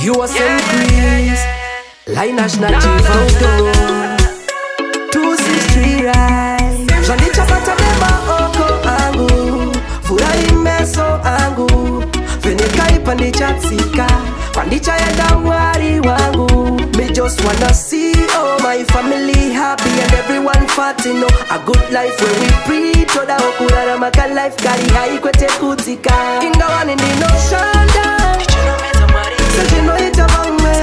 You are St. Chris, Linash Nachivoto 263 right. Jani chapata beba oko angu, furahi meso angu, venika ipandicha tsika, pandicha yenda wari wangu. Me just wanna see all my family happy and everyone fat, you know. A good life where we preach, oda okurara maka life kari hai kwete kutika. Inga wani nino shanda, sejino itabangwe,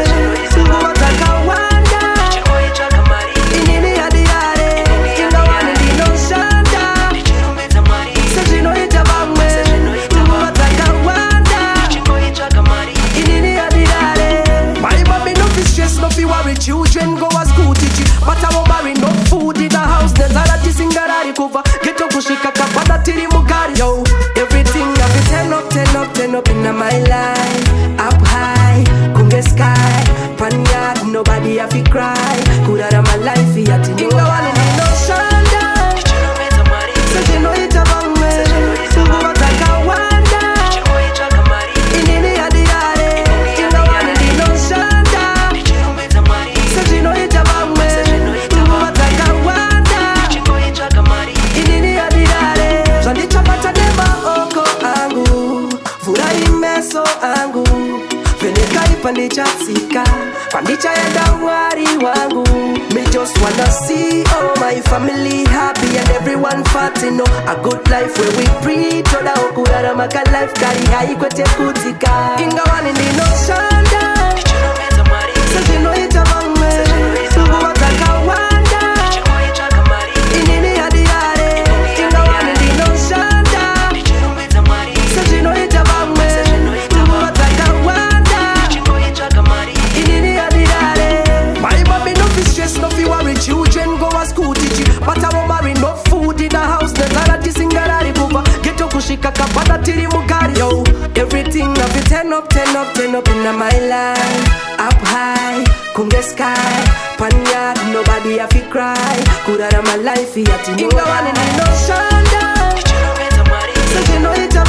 sungu wataka wanda, inini adirare. Inga wani nino shanda, sejino itabangwe, sungu wataka wanda, inini adirare. My mommy no fi stress, no fi worry. Children go to school teach you, but I won't marry. No food in the house, nezara tisingarari kuva. Get to kushika kapada tiri mugari. Yo, everything I fi 10 up, 10 up, 10 up in my life. Up high, kunge sky, panyard, nobody have to cry. Kudara my life, yati no. Inga wani nino shanda, sejino itabangwe, sungu wataka wanda, inini adirare. Inga wani nino shanda, sejino itabangwe, sungu wataka wanda, inini adirare. Jandi chapata deba oko angu, furahi meso angu, venika ipandicha tsika, pandicha yenda wari wangu. Me just wanna see all my family happy and everyone fat, you know. A good life where we preach, oda okurara maka life kari hai kwete kutika. Inga wani nino shanda, sejino itabangwe, sungu wataka wanda, inini adirare. Inga wani nino shanda, sejino itabangwe, sungu wataka wanda, inini adirare. My mommy no fi stress, no fi worry. Children go to school teach you, but I won't marry. No food in the house, nezara tisingarari kuva. Get to kushika kapada tiri mugari. Yo, everything I fi 10 up, 10 up, 10 up in my life. Up high, kunge sky, panyard, nobody have to cry. Kudara my life, yati no. Inga wani nino shanda, sejino ita